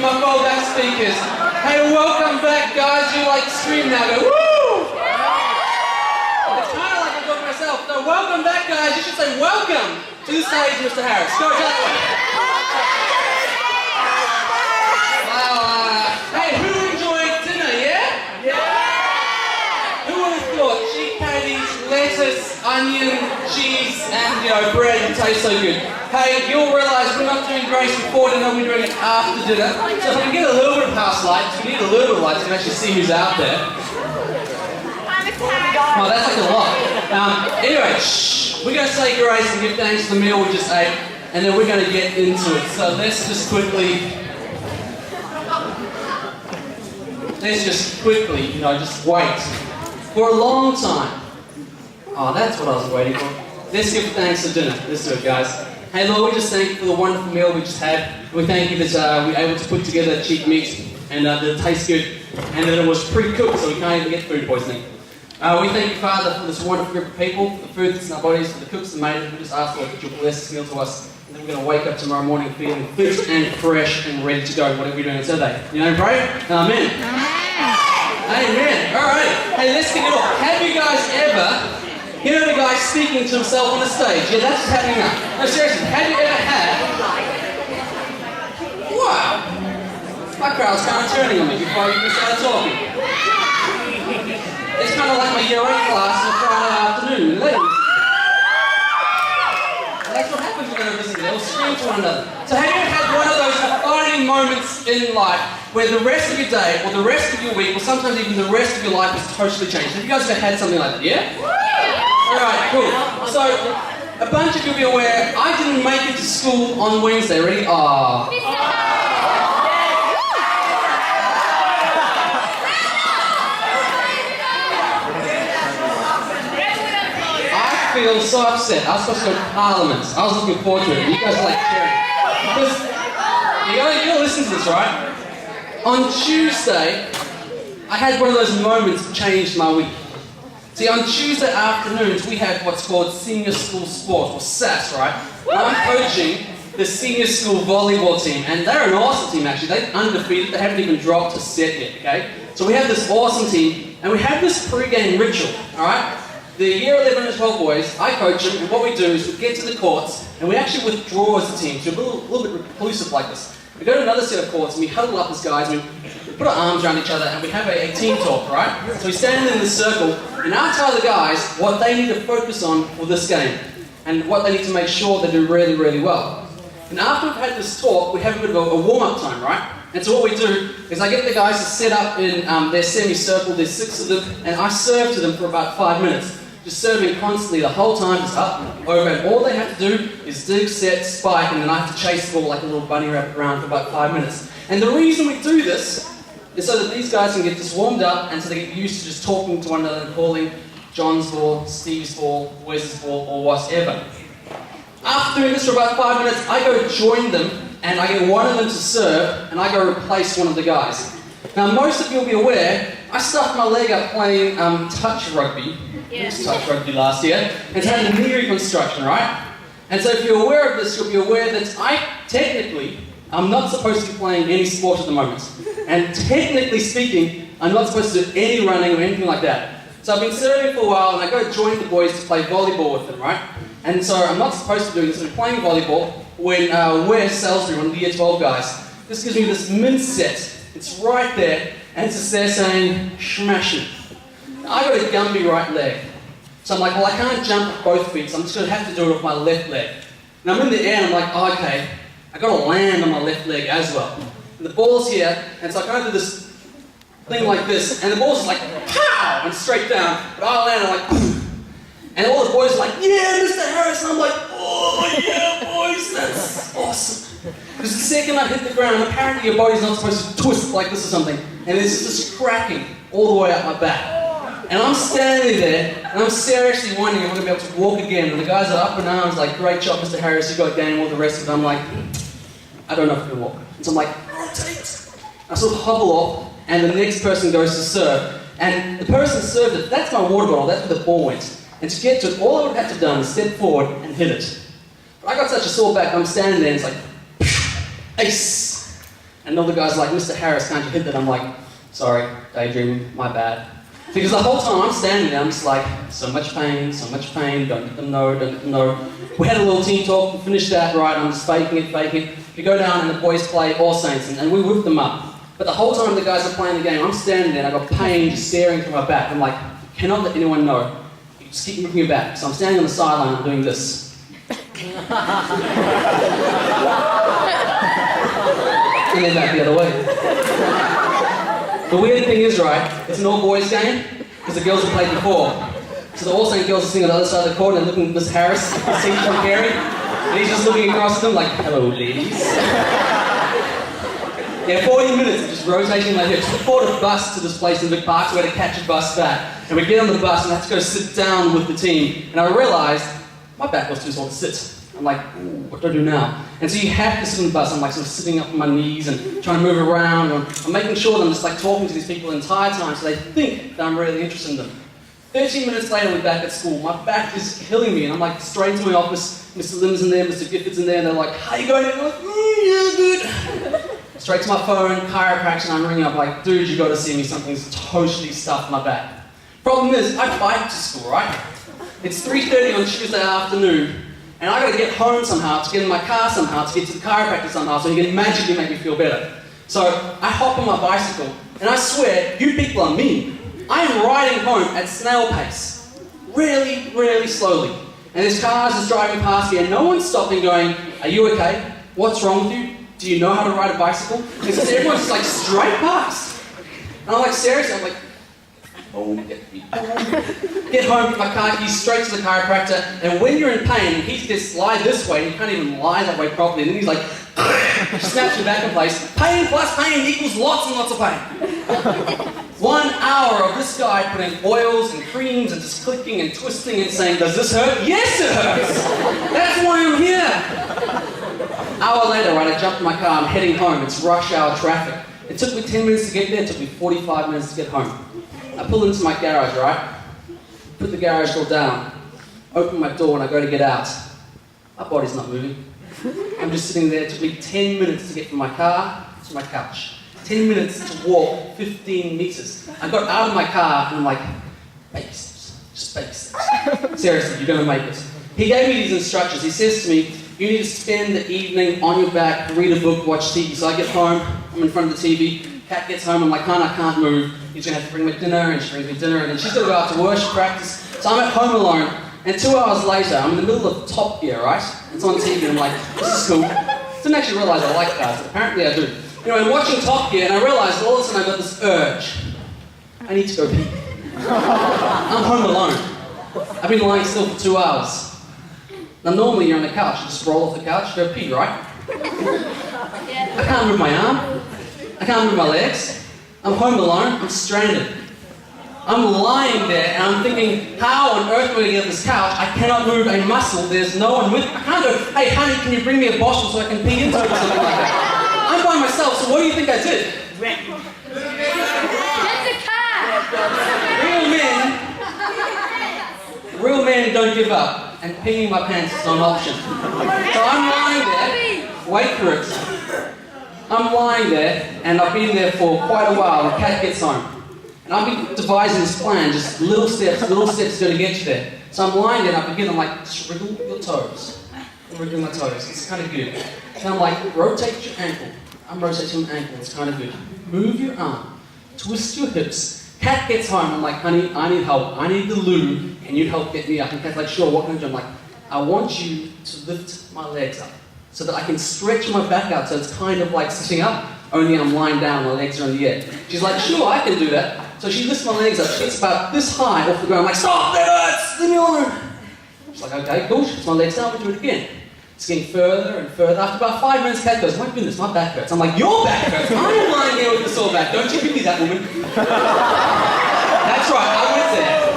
my fallback speakers. Hey, welcome back, guys. You like scream now, go woo! It's kind of like I'm talking to myself. So welcome back, guys. You should say welcome to the stage, Mr. Harris. Go that way. Wow. Hey, who enjoyed dinner? Yeah? Yeah. Who would have thought cheap patties, lettuce, onion, cheese, and bread would taste so good? Hey, you'll realise we're not doing grace before dinner, we're doing it after dinner. So if we can get a little bit of house light, we need a little bit of light so we can actually see who's out there. Oh, that's like a lot. Anyway, we're going to say grace and give thanks for the meal we just ate, and then we're going to get into it. So let's just quickly, just wait for a long time. Oh, that's what I was waiting for. Let's give thanks for dinner. Let's do it, guys. Hey Lord, we just thank you for the wonderful meal we just had. We thank you that we were able to put together cheap meat and that it tastes good and that it was pre-cooked so we can't even get food poisoning. We thank you, Father, for this wonderful group of people, for the food that's in our bodies, for the cooks that made it. We just ask, Lord, that you'll bless this meal to us and then we're going to wake up tomorrow morning feeling fit and fresh and ready to go, whatever we're doing on Saturday. You know, pray? Amen. Amen. Alright. Hey, let's kick it off. Have you guys ever... You know the guy speaking to himself on the stage? Yeah, that's what's happening now. No, seriously, have you ever had... Wow! My crowd's kind of turning on me before you started talking. It's kind of like my year 8 class on a Friday afternoon. That's what happens when they're visiting. They'll scream to one another. So have you ever had one of those defining moments in life where the rest of your day, or the rest of your week, or sometimes even the rest of your life is totally changed? Have you guys ever had something like that? Yeah? Alright, cool. So, a bunch of you will be aware, I didn't make it to school on Wednesday. Ready? I feel so upset. I was supposed to go to Parliament. I was looking forward to it. You guys are like cheering. Because, you gotta listen to this, right? On Tuesday, I had one of those moments that changed my week. See, on Tuesday afternoons, we have what's called Senior School Sport, or SAS, right? And I'm coaching the Senior School Volleyball team, and they're an awesome team, actually. They're undefeated. They haven't even dropped a set yet, okay? So we have this awesome team, and we have this pre-game ritual, all right? The year 11 and 12 boys, I coach them, and what we do is we get to the courts, and we actually withdraw as a team. So we're a little bit reclusive like this. We go to another set of courts, and we huddle up as guys, and we put our arms around each other, and we have a team talk, right? So we stand in this circle, and I tell the guys what they need to focus on for this game, and what they need to make sure they do really, really well. And after we've had this talk, we have a bit of a warm-up time, right? And so what we do is I get the guys to set up in their semicircle, there's 6 of them, and I serve to them for about 5 minutes. Just serving constantly the whole time, just up, over, and all they have to do is dig, set, spike, and then I have to chase the ball like a little bunny rabbit around for about 5 minutes. And the reason we do this is so that these guys can get just warmed up and so they get used to just talking to one another and calling John's ball, Steve's ball, Wes's ball, or whatever. After doing this for about 5 minutes, I go join them and I get one of them to serve and I go replace one of the guys. Now most of you will be aware, I stuffed my leg up playing touch rugby. Touch rugby last year, and it's had a knee reconstruction, right? And so if you're aware of this, you'll be aware that I'm not supposed to be playing any sport at the moment. And technically speaking, I'm not supposed to do any running or anything like that. So I've been serving for a while, and I go join the boys to play volleyball with them, right? And so I'm not supposed to be doing this, I'm playing volleyball when Wes Salisbury, one of the Year 12 guys, this gives me this min set. It's right there, and it's just there saying, smash it. I got a Gumby right leg. So I'm like, well, I can't jump with both feet, so I'm just going to have to do it with my left leg. And I'm in the air and I'm like, oh, okay, I got to land on my left leg as well. And the ball's here, and so I kind of do this thing like this, and the ball's just like, pow, and straight down. But I land, I'm like, boom. And all the boys are like, yeah, Mr. Harris. And I'm like, oh, yeah, boys, that's awesome. Because the second I hit the ground, apparently your body's not supposed to twist like this or something. And there's just this cracking all the way up my back. And I'm standing there, and I'm seriously wondering if I'm going to be able to walk again. And the guys are up in arms like, great job, Mr. Harris, you got game, all the rest of it. I'm like, I don't know if I can walk. And so I'm like, rotate. I sort of hobble off, and the next person goes to serve. And the person served it, that's my water bottle, that's where the ball went. And to get to it, all I would have had to done is step forward and hit it. But I got such a sore back, I'm standing there, and it's like, ace. And all the guys are like, Mr. Harris, can't you hit that? I'm like, sorry, daydreaming, my bad. Because the whole time I'm standing there, I'm just like, so much pain, don't let them know, don't let them know. We had a little team talk, we finished that, right, I'm just faking it. We go down and the boys play All Saints, and we whip them up. But the whole time the guys are playing the game, I'm standing there and I've got pain just staring through my back. I'm like, you cannot let anyone know. You just keep whipping your back. So I'm standing on the sideline and doing this. And then back the other way. The weird thing is, right, it's an all-boys game, because the girls have played before. So the All Saint girls are sitting on the other side of the court and they're looking at Miss Harris, seeing John Carey, and he's just looking across at them like, hello, ladies. Yeah, 40 minutes of just rotating my hips. We bought a bus to this place in Vic Park, so we had to catch a bus back. And we get on the bus and I had to go sit down with the team. And I realised my back was too sore to sit. I'm like, ooh, what do I do now? And so you have to sit on the bus. I'm like sort of sitting up on my knees and trying to move around. And I'm making sure that I'm just like talking to these people the entire time so they think that I'm really interested in them. 13 minutes later, we're back at school. My back is killing me. And I'm like straight to my office. Mr. Lim's in there, Mr. Gifford's in there. And they're like, how you going? And I'm like, yeah, good. Straight to my phone, chiropractor, and I'm ringing up like, dude, you got to see me. Something's totally stuffed my back. Problem is, I bike to school, right? It's 3:30 on Tuesday afternoon. And I gotta get home somehow, to get in my car somehow, to get to the chiropractor somehow, so he can magically make me feel better. So I hop on my bicycle, and I swear, you people are mean. I am riding home at snail pace, really, really slowly. And there's cars just driving past me, and no one's stopping going, are you okay? What's wrong with you? Do you know how to ride a bicycle? Because everyone's just like straight past. And I'm like, seriously, I'm like, oh, get home, get my car keys, straight to the chiropractor, and when you're in pain, he just lie this way, and you can't even lie that way properly, and then he's like, snaps your back in place. Pain plus pain equals lots and lots of pain. 1 hour of this guy putting oils and creams and just clicking and twisting and saying, does this hurt? Yes, it hurts! That's why I'm here! Hour later, right, I jumped in my car, I'm heading home, it's rush hour traffic. It took me 10 minutes to get there, it took me 45 minutes to get home. I pull into my garage, right? Put the garage door down, open my door and I go to get out. My body's not moving. I'm just sitting there. It took me 10 minutes to get from my car to my couch. 10 minutes to walk 15 meters. I got out of my car and I'm like, baby steps, just baby steps. Seriously, you're gonna make it. He gave me these instructions. He says to me, you need to spend the evening on your back, read a book, watch TV. So I get home, I'm in front of the TV, Kat gets home, I'm like, I can't move. He's going to have to bring me dinner, and she brings me dinner, and then she's going to go out to worship practice. So I'm at home alone, and 2 hours later, I'm in the middle of Top Gear, right? It's on TV, and I'm like, this is cool. Didn't actually realise I like cars, but apparently I do. You know, I'm watching Top Gear, and I realised all of a sudden I got this urge. I need to go pee. I'm home alone. I've been lying still for 2 hours. Now normally you're on the couch, you just roll off the couch, go pee, right? I can't move my arm. I can't move my legs. I'm home alone, I'm stranded. I'm lying there and I'm thinking, how on earth am I going to get on this couch? I cannot move a muscle, there's no one with me. I can't go, hey honey, can you bring me a bottle so I can pee into it or something like that? I'm by myself, so what do you think I did? Get the car! Real men don't give up, and peeing my pants is not an option. So I'm lying there, wait for it. I'm lying there, and I've been there for quite a while, and Kat gets home. And I've been devising this plan, just little steps going to get you there. So I'm lying there, and I begin, I'm like, just wriggle your toes. I'm wriggling my toes, it's kind of good. And I'm like, rotate your ankle. I'm rotating my ankle, it's kind of good. Move your arm, twist your hips. Kat gets home, I'm like, honey, I need help. I need the loo, can you help get me up? And Kat's like, sure, what can I do? I'm like, I want you to lift my legs up, so that I can stretch my back out so it's kind of like sitting up, only I'm lying down, my legs are in the air. She's like, sure, I can do that. So she lifts my legs up, she gets about this high off the ground. I'm like, stop, that hurts, leave me alone. She's like, okay, cool, she puts my legs down, we do it again. It's getting further and further. After about 5 minutes, Kat goes, my goodness, my back hurts. I'm like, your back hurts? I am lying here with a sore back, don't you give me that, woman. That's right, I went there.